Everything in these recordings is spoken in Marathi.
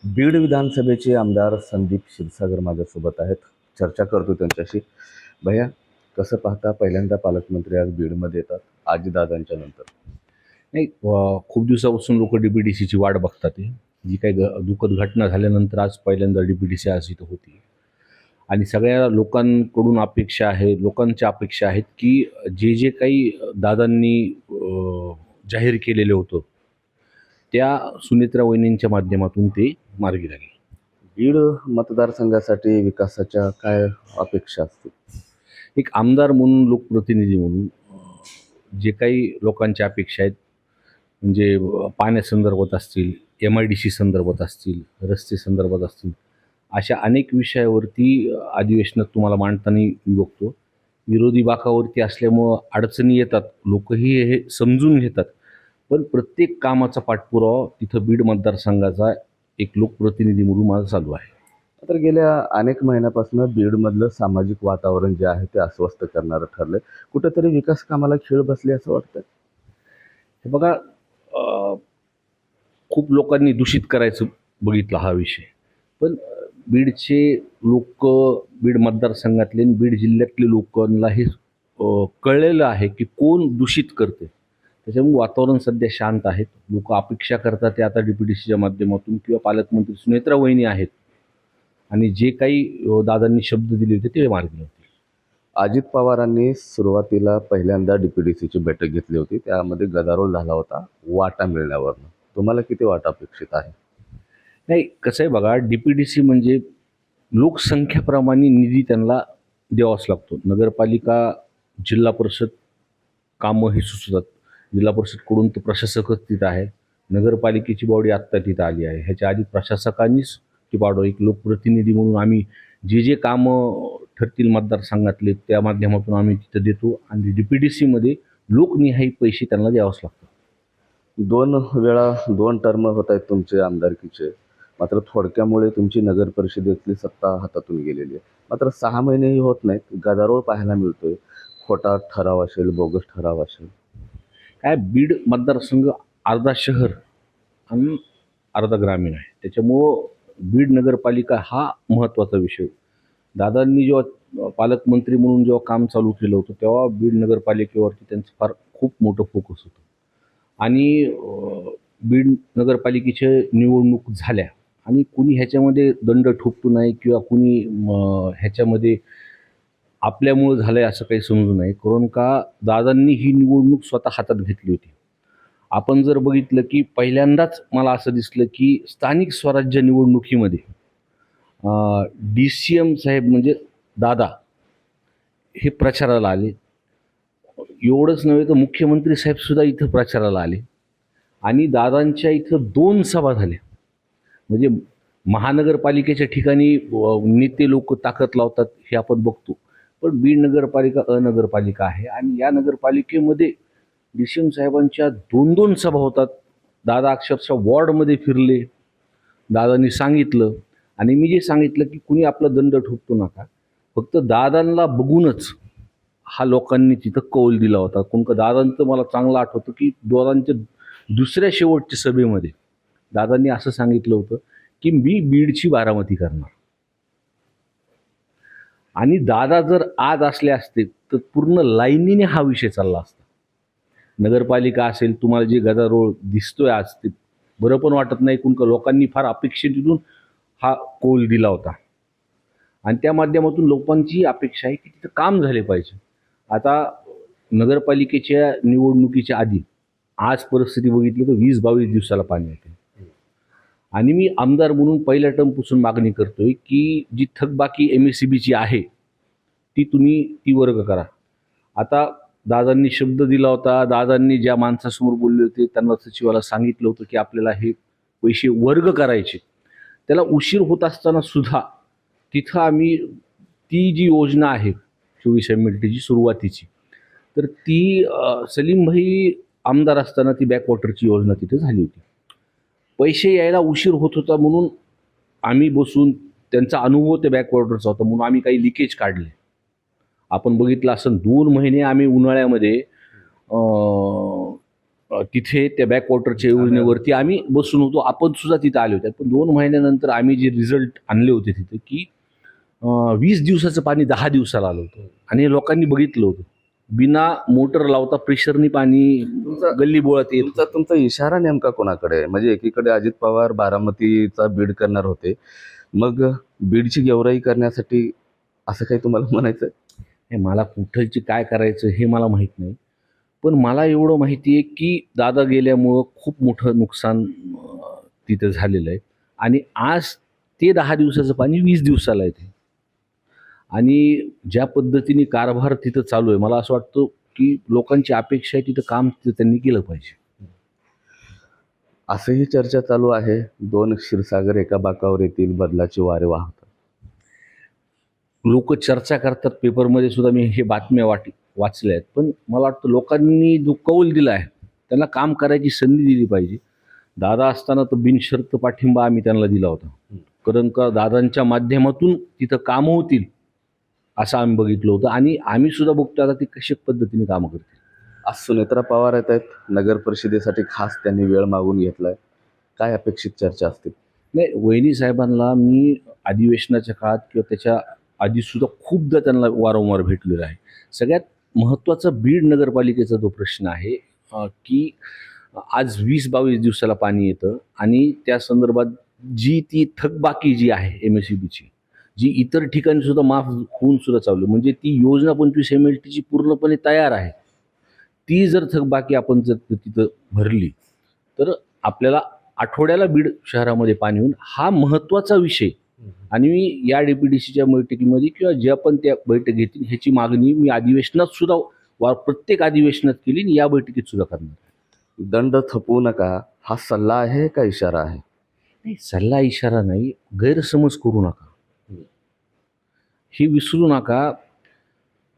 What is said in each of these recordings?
बीड विधानसभेचे आमदार संदीप क्षीरसागर माझ्यासोबत आहेत. चर्चा करतो त्यांच्याशी. भैया, कसं पाहता, पहिल्यांदा पालकमंत्री आज बीडमध्ये येतात आजीदादांच्या नंतर? नाही, खूप दिवसापासून लोक डीपीडीसीची वाट बघतात आहे. जी काही दुःखद घटना झाल्यानंतर आज पहिल्यांदा डीपीडीसी आज इथं होती. आणि सगळ्या लोकांकडून अपेक्षा आहे, लोकांच्या अपेक्षा आहेत की जे जे काही दादांनी जाहीर केलेलं होतं त्या सुनेत्रा वहिनींच्या माध्यमातून ते मार्गी लागले. बीड मतदारसंघासाठी विकासाच्या काय अपेक्षा असतील? एक आमदार म्हणून, लोकप्रतिनिधी म्हणून जे काही लोकांच्या अपेक्षा आहेत, म्हणजे पाण्यासंदर्भात असतील, MIDC संदर्भात असतील, रस्ते संदर्भात असतील, अशा अनेक विषयावरती अधिवेशनात तुम्हाला मांडताना मी बघतो. विरोधी बाकावरती असल्यामुळं अडचणी येतात, लोकही हे समजून घेतात. पण प्रत्येक कामाचा पाठपुरावा तिथं बीड मतदारसंघाचा एक लोकप्रतिनिधी म्हणून माझा चालू आहे. तर गेल्या अनेक महिन्यापासून बीडमधलं सामाजिक वातावरण जे आहे ते अस्वस्थ करणारं ठरलंय. कुठेतरी विकास कामाला खीळ बसली असं वाटतं? हे बघा, खूप लोकांनी दूषित करायचं बघितला हा विषय. पण बीडचे लोक, बीड मतदारसंघातले आणि बीड जिल्ह्यातले लोकांना हे कळलेलं आहे की कोण दूषित करते. त्याच्यामुळे वातावरण सध्या शांत आहेत. लोक अपेक्षा करतात ते आता DPDCच्या माध्यमातून किंवा पालकमंत्री सुनेत्रा वहिनी आहेत आणि जे काही दादांनी शब्द दिले होते ते मार्गी लावतील. अजित पवारांनी सुरुवातीला पहिल्यांदा DPDCची बैठक घेतली होती. त्यामध्ये गदारोळ झाला होता वाटा मिळण्यावरनं. तुम्हाला किती वाटा अपेक्षित आहे? नाही, कसं आहे बघा, DPDC म्हणजे लोकसंख्येप्रमाणे निधी त्यांना द्यावाच लागतो. नगरपालिका, जिल्हा परिषद कामं हे सुचतात. जिल्हा परिषदकडून तर प्रशासकच तिथं आहे. नगरपालिकेची बॉडी आत्ता तिथं आली आहे. ह्याच्या आधी प्रशासकांनीच ती बॉडी, एक लोकप्रतिनिधी म्हणून आम्ही जे जे कामं ठरतील मतदारसंघातले त्या माध्यमातून आम्ही तिथं देतो आणि DPDCमध्ये लोकनिहाय पैसे त्यांना द्यावंच लागतं. 2 वेळा 2 टर्म होत आहेत तुमचे आमदारकीचे. मात्र थोडक्यामुळे तुमची नगर परिषदेतली सत्ता हातातून गेलेली आहे. मात्र 6 महिनेही होत नाहीत, गदारोळ पाहायला मिळतोय. खोटा ठराव असेल, बोगस ठराव असेल. काय, बीड मतदारसंघ अर्धा शहर आणि अर्धा ग्रामीण आहे. त्याच्यामुळं बीड नगरपालिका हा महत्त्वाचा विषय. दादांनी जेव्हा पालकमंत्री म्हणून जेव्हा काम चालू केलं होतं तेव्हा बीड नगरपालिकेवरती त्यांचं फार खूप मोठं फोकस होतं. आणि बीड नगरपालिकेच्या निवडणूक झाल्या आणि कुणी ह्याच्यामध्ये दंड ठोकतो नाही किंवा कुणी ह्याच्यामध्ये आपल्यामुळं झालं आहे असं काही समजू नये. कारण का, दादांनी ही निवडणूक स्वतः हातात घेतली होती. आपण जर बघितलं की पहिल्यांदाच मला असं दिसलं की स्थानिक स्वराज्य निवडणुकीमध्ये DCM साहेब म्हणजे दादा हे प्रचाराला आले. एवढंच नव्हे तर मुख्यमंत्री साहेबसुद्धा इथं प्रचाराला आले आणि दादांच्या इथं 2 सभा झाल्या. म्हणजे महानगरपालिकेच्या ठिकाणी नेते लोक ताकद लावतात हे आपण बघतो. पण बीड नगरपालिका अनगरपालिका आहे आणि या नगरपालिकेमध्ये DCM साहेबांच्या 2-2 सभा होतात. दादा अक्षरशः वॉर्डमध्ये फिरले. दादांनी सांगितलं आणि मी जे सांगितलं की कुणी आपला दंड ठोकतो नका. फक्त दादांना बघूनच हा लोकांनी तिथं कौल दिला होता. कोणका दादांचं मला चांगलं आठवतं की दादांच्या दुसऱ्या शेवटच्या सभेमध्ये दादांनी असं सांगितलं होतं की मी बीडची बारामती करणार. आणि दादा जर आज असले असते तर पूर्ण लाईनीने हा विषय चालला असता. नगरपालिका असेल, तुम्हाला जे गदारोळ दिसतोय आज ते बरं पण वाटत नाही. कोणका लोकांनी फार अपेक्षेतून हा कौल दिला होता आणि त्या माध्यमातून लोकांची अपेक्षा आहे की तिथं काम झाले पाहिजे. आता नगरपालिकेच्या निवडणुकीच्या आधी आज परिस्थिती बघितली तर 20-22 दिवसाला पाणी येते. आणि मी आमदार म्हणून पहिल्या टर्मपासून मागणी करतोय की जी थकबाकी MSEBची आहे ती वर्ग करा. आता दादांनी शब्द दिला होता, दादांनी ज्या माणसासमोर बोलले होते त्यांना सचिवाला सांगितलं होतं की आपल्याला हे पैसे वर्ग करायचे. त्याला उशीर होत असताना सुद्धा तिथं आम्ही ती जी योजना आहे 24 MLTची सुरुवातीची, तर ती सलीमभाई आमदार असताना ती बॅकवॉटरची योजना तिथे झाली होती. पैसे यायला उशीर होत होता म्हणून आम्ही बसून, त्यांचा अनुभव त्या बॅकवॉटरचा होता म्हणून आम्ही काही लिकेज काढले. आपण बघितलं असं 2 महिने आम्ही उन्हाळ्यामध्ये तिथे त्या बॅकवॉटरच्या योजनेवरती आम्ही बसून होतो. आपण सुद्धा तिथे आले होते. पण 2 महिन्यानंतर आम्ही जे रिझल्ट आणले होते तिथे की 20 दिवसाचं पाणी 10 दिवसाला आलं होतं आणि लोकांनी बघितलं होतं. बिना मोटर लावता प्रेशरनी पाणी गल्ली बोळात येत. तुमचा इशारा नेमका कोणाकडे आहे? म्हणजे एकीकडे अजित पवार बारामतीचा बीड करणार होते, मग बीडची गेवराई करण्यासाठी असं काही तुम्हाला म्हणायचं आहे? हे मला कुठलची काय करायचं हे मला माहीत नाही. पण मला एवढं माहिती आहे की दादा गेल्यामुळं खूप मोठं नुकसान तिथं झालेलं आहे आणि आज ते 10 दिवसाचं पाणी 20 दिवसाला येते आणि ज्या पद्धतीने कारभार तिथं चालू आहे, मला असं वाटतं की लोकांची अपेक्षा आहे तिथं काम तिथं त्यांनी केलं पाहिजे. असंही चर्चा चालू आहे, 2 क्षीरसागर एका बाकावर येतील, बदलाचे वारे वाहतात. लोक चर्चा करतात, पेपरमध्ये सुद्धा मी हे बातम्या वाचल्या आहेत. पण मला वाटतं लोकांनी जो कौल दिला आहे त्यांना काम करायची संधी दिली पाहिजे. दादा असताना तर बिनशर्त पाठिंबा आम्ही त्यांना दिला होता. कारण का दादांच्या माध्यमातून तिथं कामं होतील असं आम्ही बघितलं होतं आणि आम्ही सुद्धा बघतो आता ती कशा पद्धतीने कामं करतील. आज सुनेत्रा पवार येत आहेत, नगर परिषदेसाठी खास त्यांनी वेळ मागून घेतलाय. काय अपेक्षित चर्चा असतील? नाही, वहिनी साहेबांना मी अधिवेशनाच्या काळात किंवा त्याच्या आधीसुद्धा खूपदा त्यांना वारंवार भेटलेलं आहे. सगळ्यात महत्त्वाचा बीड नगरपालिकेचा जो प्रश्न आहे की आज 20-22 दिवसाला पाणी येतं आणि त्या संदर्भात जी ती थकबाकी जी आहे MSEBची, जी इतर ठिकाणी सुद्धा माफ होऊन सुद्धा चालू आहे. म्हणजे ती योजना 25 MLTची पूर्णपणे तयार आहे. ती जर थकबाकी आपण जर तिथं भरली तर आपल्याला आठवड्याला बीड शहरामध्ये पाणी होईल. हा महत्त्वाचा विषय आणि मी या DPDCच्या बैठकीमध्ये किंवा जे आपण त्या बैठक घेतील ह्याची मागणी मी अधिवेशनात सुद्धा प्रत्येक अधिवेशनात केली आणि या बैठकीत सुद्धा करणार. दंड थपवू नका हा सल्ला आहे का इशारा आहे? नाही, सल्ला इशारा नाही, गैरसमज करू नका. हे विसरू नका.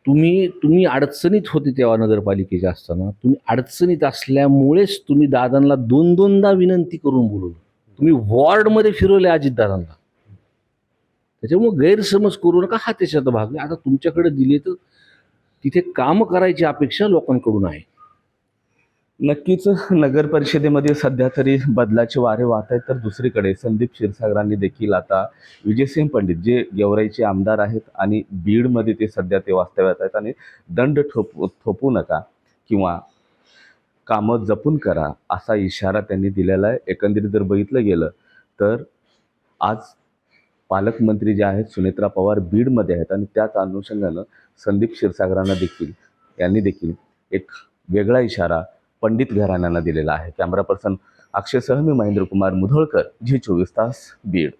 तुम्ही अडचणीत होते तेव्हा नगरपालिकेच्या असताना, तुम्ही अडचणीत असल्यामुळेच तुम्ही दादांना 2-2दा विनंती करून बोलवलं. तुम्ही वॉर्डमध्ये फिरवले अजितदादांना. त्याच्यामुळे गैरसमज करू नका, हा त्याच्यात भाग आहे. आता तुमच्याकडे दिले तर तिथे कामं करायची अपेक्षा लोकांकडून आहे. नक्कीच नगर परिषदेमध्ये सध्या तरी बदलाचे वारे वाहत आहेत, तर दुसरीकडे संदीप क्षीरसागरांनी देखील आता विजयसिंह पंडित जे गेवराईचे आमदार आहेत आणि बीडमध्ये ते सध्या वास्तव्यात आहेत आणि दंड थोपू नका किंवा कामं जपून करा असा इशारा त्यांनी दिलेला आहे. एकंदरीत जर बघितलं गेलं तर आज पालकमंत्री जे आहेत सुनेत्रा पवार बीडमध्ये आहेत आणि त्याच अनुषंगानं संदीप क्षीरसागरांना यांनी देखील एक वेगळा इशारा पंडित घराण्यांना दिलेला आहे. कॅमेरा पर्सन अक्षयसह मी महेंद्र कुमार मुधोळकर, G24 तास, बीड.